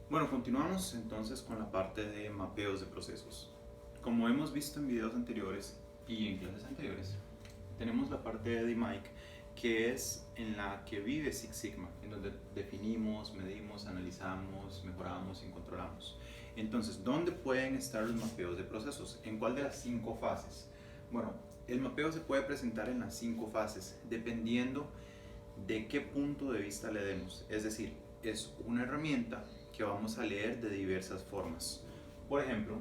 Bueno, continuamos entonces con la parte de mapeos de procesos. Como hemos visto en videos anteriores y en clases anteriores, tenemos la parte de DMAIC, que es en la que vive Six Sigma, en donde definimos, medimos, analizamos, mejoramos y controlamos. Entonces, ¿dónde pueden estar los mapeos de procesos? ¿En cuál de las 5 fases? Bueno, el mapeo se puede presentar en las 5 fases, dependiendo de qué punto de vista le demos. Es decir, es una herramienta que vamos a leer de diversas formas. Por ejemplo,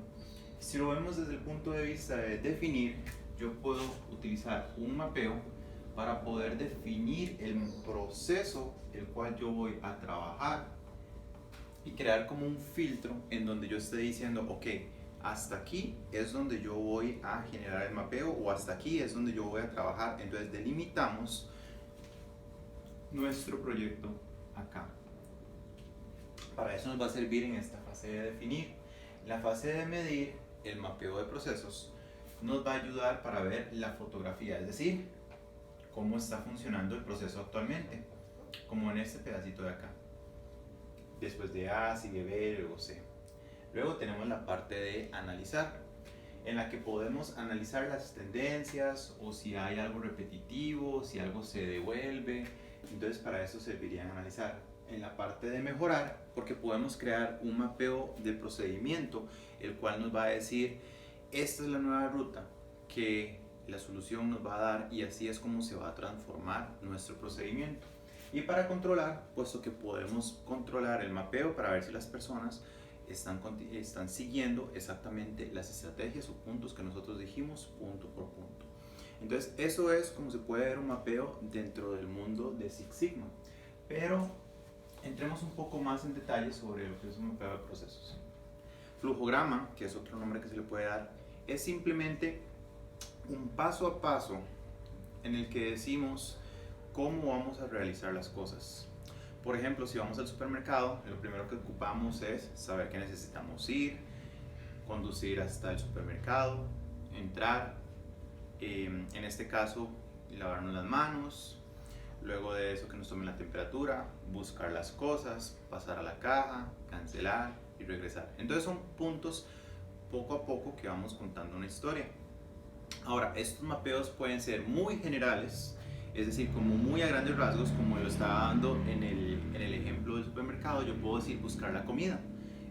si lo vemos desde el punto de vista de definir, yo puedo utilizar un mapeo para poder definir el proceso el cual yo voy a trabajar y crear como un filtro en donde yo esté diciendo, ok, hasta aquí es donde yo voy a generar el mapeo o hasta aquí es donde yo voy a trabajar. Entonces delimitamos nuestro proyecto acá. Para eso nos va a servir en esta fase de definir. En la fase de medir, el mapeo de procesos nos va a ayudar para ver la fotografía, es decir, cómo está funcionando el proceso actualmente, como en este pedacito de acá. Después de A sigue B, luego C. Luego tenemos la parte de analizar, en la que podemos analizar las tendencias o si hay algo repetitivo, si algo se devuelve. Entonces para eso serviría analizar. En la parte de mejorar, porque podemos crear un mapeo de procedimiento, el cual nos va a decir, esta es la nueva ruta que la solución nos va a dar y así es como se va a transformar nuestro procedimiento. Y para controlar, puesto que podemos controlar el mapeo para ver si las personas están siguiendo exactamente las estrategias o puntos que nosotros dijimos punto por punto. Entonces eso es como se puede ver un mapeo dentro del mundo de Six Sigma. Pero entremos un poco más en detalle sobre lo que es un mapeo de procesos. Flujograma, que es otro nombre que se le puede dar, es simplemente un paso a paso en el que decimos cómo vamos a realizar las cosas. Por ejemplo, si vamos al supermercado, lo primero que ocupamos es saber que necesitamos ir, conducir hasta el supermercado, entrar, en este caso lavarnos las manos, luego de eso que nos tomen la temperatura, buscar las cosas, pasar a la caja, cancelar y regresar. Entonces son puntos poco a poco que vamos contando una historia. Ahora, estos mapeos pueden ser muy generales, es decir, como muy a grandes rasgos, como lo estaba dando en el ejemplo del supermercado. Yo puedo decir buscar la comida,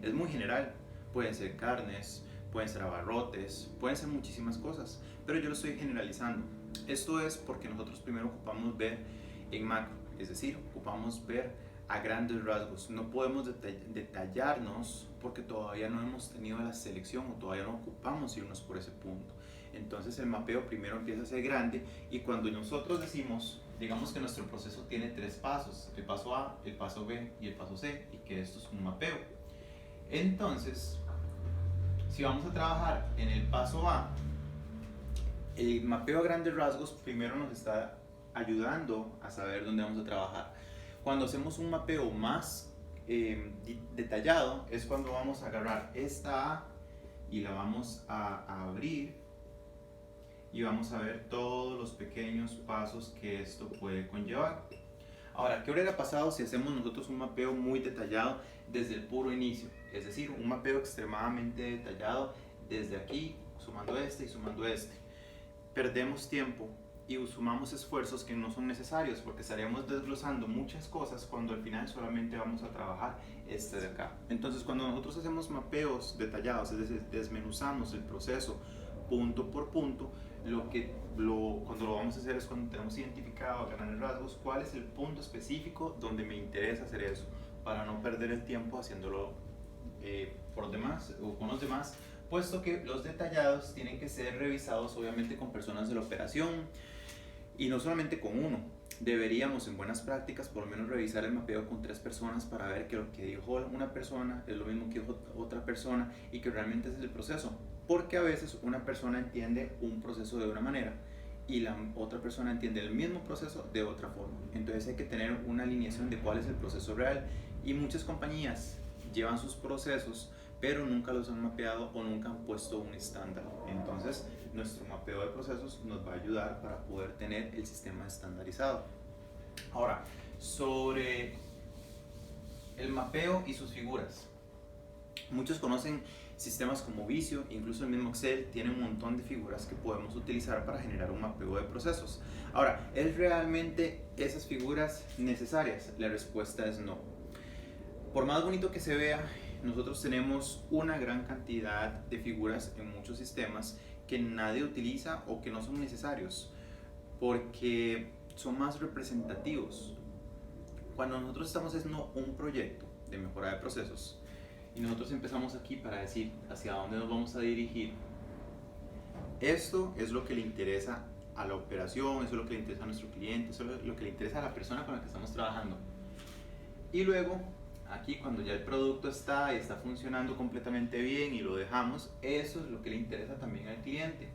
es muy general, pueden ser carnes, pueden ser abarrotes, pueden ser muchísimas cosas, pero yo lo estoy generalizando. Esto es porque nosotros primero ocupamos ver en macro, es decir, ocupamos ver a grandes rasgos. No podemos detallarnos porque todavía no hemos tenido la selección o todavía no ocupamos irnos por ese punto. Entonces el mapeo primero empieza a ser grande y cuando nosotros decimos, digamos que nuestro proceso tiene 3 pasos, el paso A, el paso B y el paso C, y que esto es un mapeo. Entonces, si vamos a trabajar en el paso A, el mapeo a grandes rasgos primero nos está ayudando a saber dónde vamos a trabajar. Cuando hacemos un mapeo más detallado es cuando vamos a agarrar esta A y la vamos a abrir y vamos a ver todos los pequeños pasos que esto puede conllevar. Ahora, ¿qué hubiera pasado si hacemos nosotros un mapeo muy detallado desde el puro inicio? Es decir, un mapeo extremadamente detallado desde aquí, sumando este y sumando este. Perdemos tiempo y sumamos esfuerzos que no son necesarios porque estaríamos desglosando muchas cosas cuando al final solamente vamos a trabajar este de acá. Entonces, cuando nosotros hacemos mapeos detallados, es decir, desmenuzamos el proceso punto por punto, cuando lo vamos a hacer es cuando tenemos identificado a grandes rasgos cuál es el punto específico donde me interesa hacer eso, para no perder el tiempo haciéndolo por demás o con los demás, puesto que los detallados tienen que ser revisados obviamente con personas de la operación y no solamente con uno. Deberíamos en buenas prácticas por lo menos revisar el mapeo con 3 personas para ver que lo que dijo una persona es lo mismo que dijo otra persona y que realmente es el proceso, porque a veces una persona entiende un proceso de una manera y la otra persona entiende el mismo proceso de otra forma. Entonces hay que tener una alineación de cuál es el proceso real, y muchas compañías llevan sus procesos pero nunca los han mapeado o nunca han puesto un estándar. Entonces nuestro mapeo de procesos nos va a ayudar para poder tener el sistema estandarizado. Ahora, sobre el mapeo y sus figuras. Muchos conocen sistemas como Visio, incluso el mismo Excel tiene un montón de figuras que podemos utilizar para generar un mapeo de procesos. Ahora, ¿es realmente esas figuras necesarias? La respuesta es no. Por más bonito que se vea, nosotros tenemos una gran cantidad de figuras en muchos sistemas que nadie utiliza o que no son necesarios porque son más representativos. Cuando nosotros estamos haciendo un proyecto de mejora de procesos y nosotros empezamos aquí para decir hacia dónde nos vamos a dirigir, esto es lo que le interesa a la operación, eso es lo que le interesa a nuestro cliente, eso es lo que le interesa a la persona con la que estamos trabajando. Y luego, aquí cuando ya el producto está y está funcionando completamente bien y lo dejamos, eso es lo que le interesa también al cliente.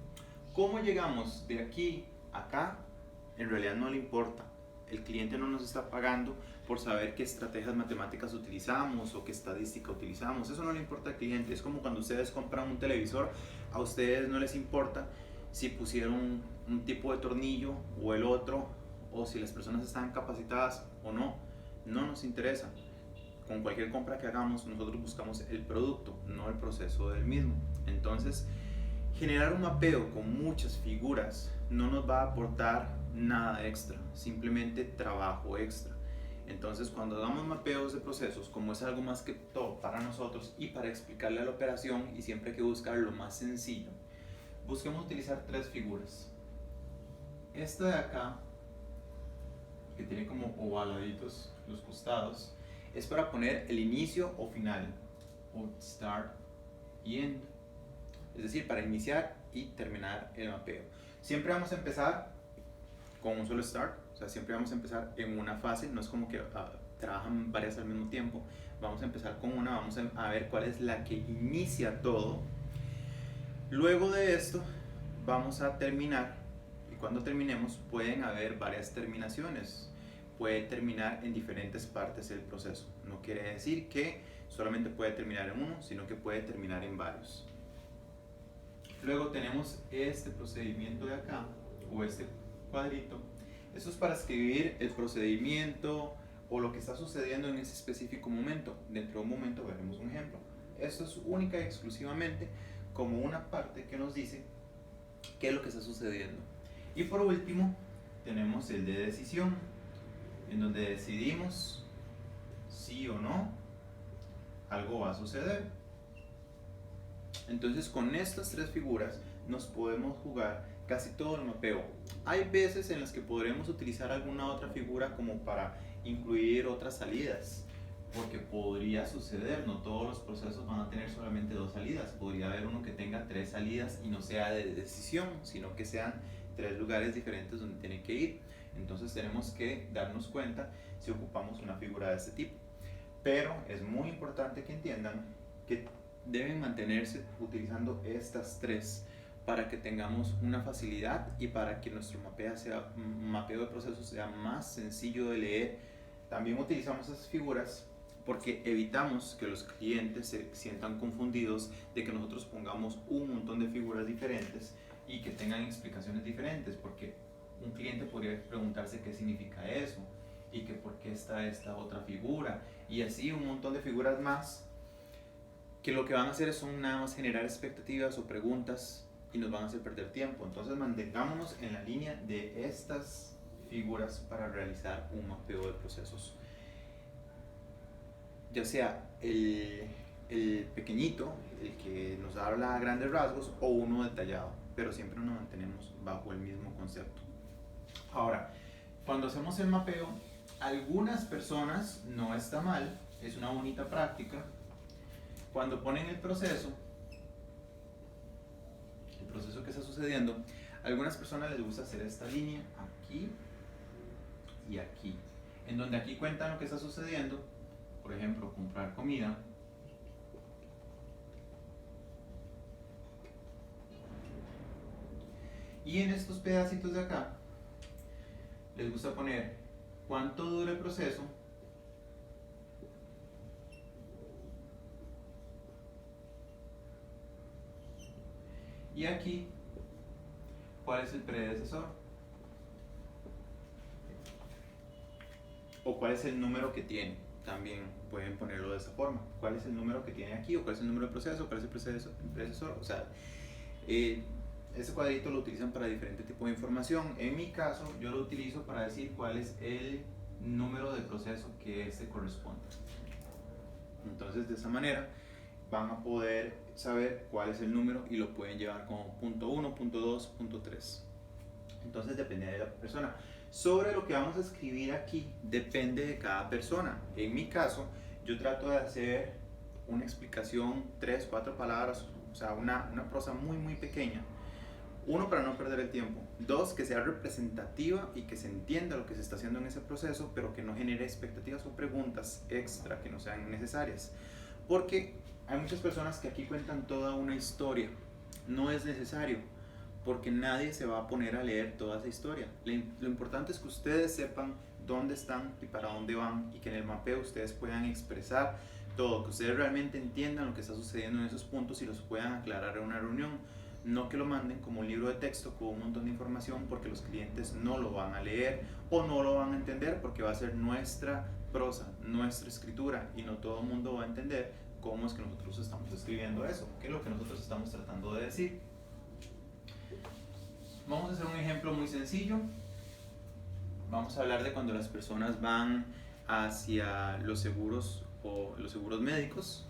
¿Cómo llegamos de aquí a acá? En realidad no le importa. El cliente no nos está pagando por saber qué estrategias matemáticas utilizamos o qué estadística utilizamos. Eso no le importa al cliente. Es como cuando ustedes compran un televisor, a ustedes no les importa si pusieron un tipo de tornillo o el otro, o si las personas están capacitadas o no. No nos interesa. Con cualquier compra que hagamos, nosotros buscamos el producto, no el proceso del mismo. Entonces, generar un mapeo con muchas figuras no nos va a aportar nada extra, simplemente trabajo extra. Entonces, cuando hagamos mapeos de procesos, como es algo más que todo para nosotros y para explicarle a la operación, y siempre hay que buscar lo más sencillo, busquemos utilizar 3 figuras. Esta de acá, que tiene como ovaladitos los costados, es para poner el inicio o final, o start y end, es decir, para iniciar y terminar el mapeo. Siempre vamos a empezar con un solo start, o sea, siempre vamos a empezar en una fase, no es como que trabajan varias al mismo tiempo. Vamos a empezar con una, vamos a ver cuál es la que inicia todo. Luego de esto vamos a terminar, y cuando terminemos pueden haber varias terminaciones. Puede terminar en diferentes partes del proceso. No quiere decir que solamente puede terminar en uno, sino que puede terminar en varios. Luego tenemos este procedimiento de acá, o este cuadrito. Esto es para escribir el procedimiento o lo que está sucediendo en ese específico momento. Dentro de un momento veremos un ejemplo. Esto es única y exclusivamente como una parte que nos dice qué es lo que está sucediendo. Y por último, tenemos el de decisión, en donde decidimos sí o no algo va a suceder. Entonces, con estas 3 figuras nos podemos jugar casi todo el mapeo. Hay veces en las que podremos utilizar alguna otra figura como para incluir otras salidas, porque podría suceder, no todos los procesos van a tener solamente 2 salidas, podría haber uno que tenga 3 salidas y no sea de decisión, sino que sean 3 lugares diferentes donde tiene que ir. Entonces tenemos que darnos cuenta si ocupamos una figura de este tipo. Pero es muy importante que entiendan que deben mantenerse utilizando estas 3 para que tengamos una facilidad y para que nuestro mapeo de procesos sea más sencillo de leer. También utilizamos esas figuras porque evitamos que los clientes se sientan confundidos de que nosotros pongamos un montón de figuras diferentes y que tengan explicaciones diferentes, porque un cliente podría preguntarse qué significa eso y que por qué está esta otra figura, y así un montón de figuras más que lo que van a hacer son nada más generar expectativas o preguntas y nos van a hacer perder tiempo. Entonces mantengámonos en la línea de estas figuras para realizar un mapeo de procesos, ya sea el pequeñito, el que nos habla a grandes rasgos, o uno detallado, pero siempre nos mantenemos bajo el mismo concepto. Ahora, cuando hacemos el mapeo, algunas personas, no está mal, es una bonita práctica, cuando ponen el proceso que está sucediendo, a algunas personas les gusta hacer esta línea aquí y aquí, en donde aquí cuentan lo que está sucediendo, por ejemplo, comprar comida, y en estos pedacitos de acá les gusta poner cuánto dura el proceso, y aquí cuál es el predecesor o cuál es el número que tiene. también pueden ponerlo de esa forma. ¿Cuál es el número que tiene aquí? ¿O cuál es el número de proceso? ¿Cuál es el procesor? O sea, ese cuadrito lo utilizan para diferentes tipos de información. En mi caso, yo lo utilizo para decir cuál es el número de proceso que se corresponde. Entonces, de esa manera, van a poder saber cuál es el número y lo pueden llevar como punto 1, punto 2, punto 3. Entonces, depende de la persona. Sobre lo que vamos a escribir aquí, depende de cada persona. En mi caso, yo trato de hacer una explicación, 3, 4 palabras, o sea, una prosa muy pequeña. 1, para no perder el tiempo. 2, que sea representativa y que se entienda lo que se está haciendo en ese proceso, pero que no genere expectativas o preguntas extra que no sean necesarias. Porque hay muchas personas que aquí cuentan toda una historia. No es necesario, porque nadie se va a poner a leer toda esa historia. Lo importante es que ustedes sepan dónde están y para dónde van, y que en el mapeo ustedes puedan expresar todo, que ustedes realmente entiendan lo que está sucediendo en esos puntos y los puedan aclarar en una reunión. No que lo manden como un libro de texto con un montón de información, porque los clientes no lo van a leer o no lo van a entender, porque va a ser nuestra prosa, nuestra escritura, y no todo el mundo va a entender cómo es que nosotros estamos escribiendo eso, qué es lo que nosotros estamos tratando de decir. Vamos a hacer un ejemplo muy sencillo. Vamos a hablar de cuando las personas van hacia los seguros o los seguros médicos.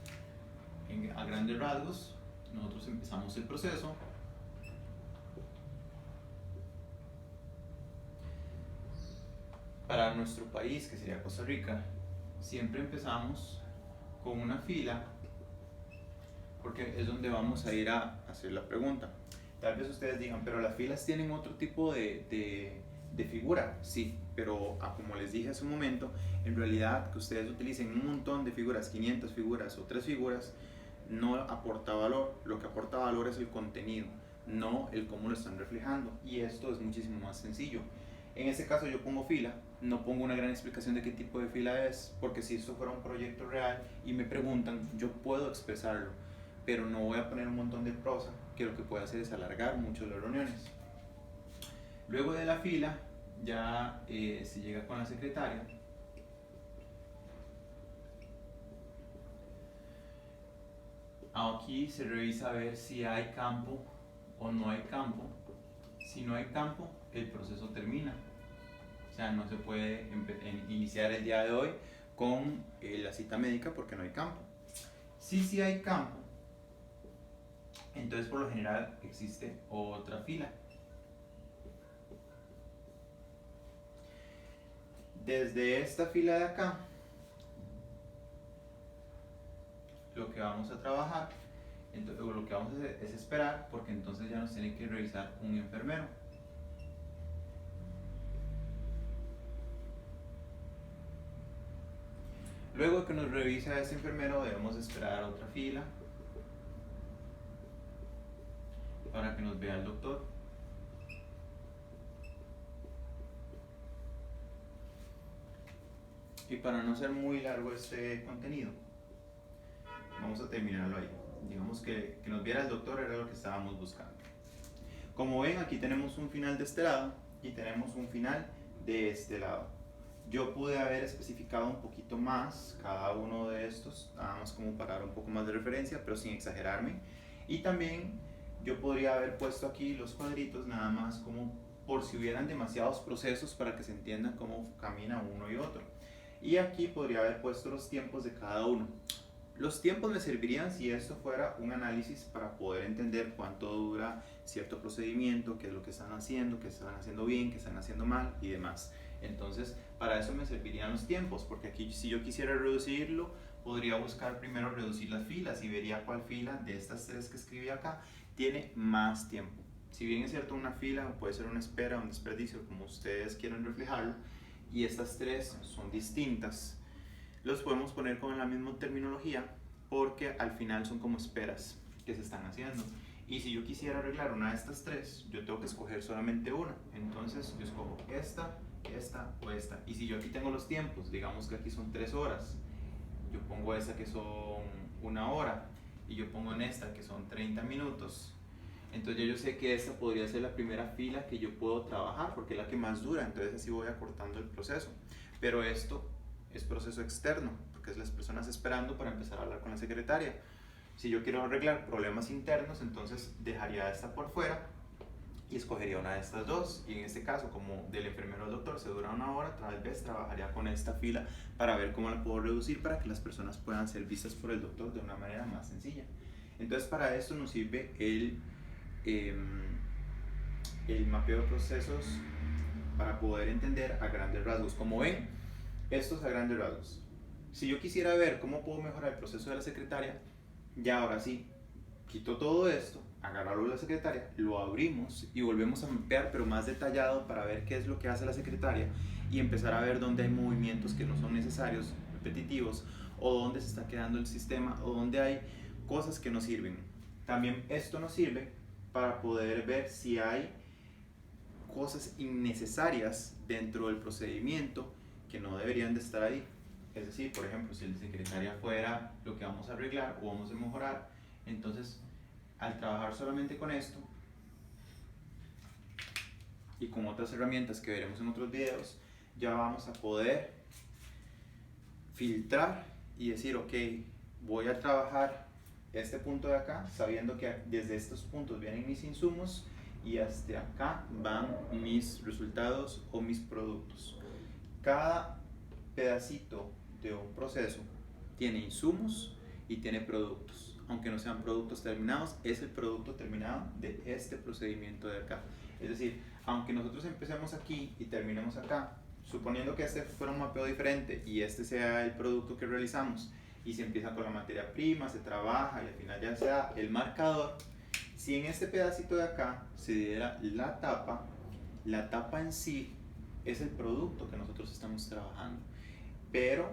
A grandes rasgos, nosotros empezamos el proceso. Para nuestro país, que sería Costa Rica, siempre empezamos con una fila, porque es donde vamos a ir a hacer la pregunta. Tal vez ustedes digan, pero las filas tienen otro tipo de figura. Sí, pero como les dije hace un momento, en realidad que ustedes utilicen un montón de figuras, 500 figuras o 3 figuras, no aporta valor. Lo que aporta valor es el contenido, no el cómo lo están reflejando. Y esto es muchísimo más sencillo. En este caso yo pongo fila, no pongo una gran explicación de qué tipo de fila es, porque si esto fuera un proyecto real y me preguntan, yo puedo expresarlo, pero no voy a poner un montón de prosa, que lo que puede hacer es alargar mucho las reuniones. Luego de la fila, ya se llega con la secretaria. Aquí se revisa a ver si hay campo o no hay campo. Si no hay campo, el proceso termina. O sea, no se puede iniciar el día de hoy con la cita médica porque no hay campo. Si hay campo, entonces por lo general existe otra fila. Desde esta fila de acá, lo que vamos a trabajar, entonces, lo que vamos a hacer es esperar, porque entonces ya nos tiene que revisar un enfermero. Luego de que nos revisa ese enfermero, debemos esperar a otra fila para que nos vea el doctor. Y para no ser muy largo este contenido, vamos a terminarlo ahí. Digamos que nos viera el doctor era lo que estábamos buscando. Como ven, aquí tenemos un final de este lado y tenemos un final de este lado. Yo pude haber especificado un poquito más cada uno de estos, nada más como para dar un poco más de referencia, pero sin exagerarme. Y también yo podría haber puesto aquí los cuadritos nada más como por si hubieran demasiados procesos para que se entienda cómo camina uno y otro. Y aquí podría haber puesto los tiempos de cada uno. Los tiempos me servirían si esto fuera un análisis para poder entender cuánto dura cierto procedimiento, qué es lo que están haciendo, qué están haciendo bien, qué están haciendo mal y demás. Entonces, para eso me servirían los tiempos, porque aquí si yo quisiera reducirlo, podría buscar primero reducir las filas y vería cuál fila de estas 3 que escribí acá tiene más tiempo. Si bien es cierto, una fila puede ser una espera, un desperdicio, como ustedes quieran reflejarlo, y estas 3 son distintas, los podemos poner con la misma terminología porque al final son como esperas que se están haciendo. Y si yo quisiera arreglar una de estas 3, yo tengo que escoger solamente una. Entonces yo escojo esta, esta o esta. Y si yo aquí tengo los tiempos, digamos que aquí son 3 horas, yo pongo esta que son 1 hora y yo pongo en esta que son 30 minutos. Entonces yo sé que esta podría ser la primera fila que yo puedo trabajar porque es la que más dura, entonces así voy acortando el proceso. Pero esto es proceso externo, porque es las personas esperando para empezar a hablar con la secretaria. Si yo quiero arreglar problemas internos, entonces dejaría esta por fuera y escogería una de estas dos. Y en este caso, como del enfermero al doctor se dura 1 hora, tal vez trabajaría con esta fila para ver cómo la puedo reducir para que las personas puedan ser vistas por el doctor de una manera más sencilla. Entonces, para esto nos sirve el mapeo de procesos para poder entender a grandes rasgos. Como ven, esto es a grandes rasgos. Si yo quisiera ver cómo puedo mejorar el proceso de la secretaria, ya ahora sí, quito todo esto, agarrarlo de la secretaria, lo abrimos y volvemos a mapear, pero más detallado para ver qué es lo que hace la secretaria y empezar a ver dónde hay movimientos que no son necesarios, repetitivos, o dónde se está quedando el sistema, o dónde hay cosas que no sirven. También esto nos sirve para poder ver si hay cosas innecesarias dentro del procedimiento que no deberían de estar ahí. Es decir, por ejemplo, si la secretaria fuera lo que vamos a arreglar o vamos a mejorar, entonces al trabajar solamente con esto y con otras herramientas que veremos en otros videos, ya vamos a poder filtrar y decir, ok, voy a trabajar este punto de acá, sabiendo que desde estos puntos vienen mis insumos y hasta acá van mis resultados o mis productos. Cada pedacito de un proceso tiene insumos y tiene productos. Aunque no sean productos terminados, es el producto terminado de este procedimiento de acá. Es decir, aunque nosotros empecemos aquí y terminemos acá, suponiendo que este fuera un mapeo diferente y este sea el producto que realizamos, y se empieza con la materia prima, se trabaja y al final ya se da el marcador, si en este pedacito de acá se diera la tapa en sí es el producto que nosotros estamos trabajando, pero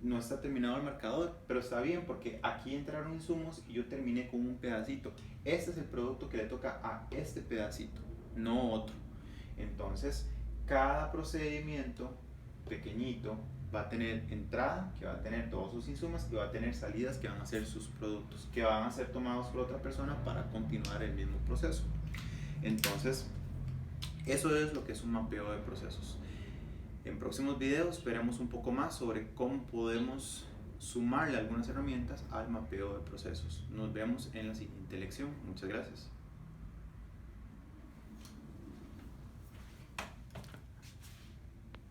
no está terminado el marcador, pero está bien porque aquí entraron insumos y yo terminé con un pedacito. Este es el producto que le toca a este pedacito, no otro. Entonces, cada procedimiento pequeñito va a tener entrada, que va a tener todos sus insumos, y va a tener salidas que van a ser sus productos, que van a ser tomados por otra persona para continuar el mismo proceso. Entonces, eso es lo que es un mapeo de procesos. En próximos videos veremos un poco más sobre cómo podemos sumarle algunas herramientas al mapeo de procesos. Nos vemos en la siguiente lección. Muchas gracias.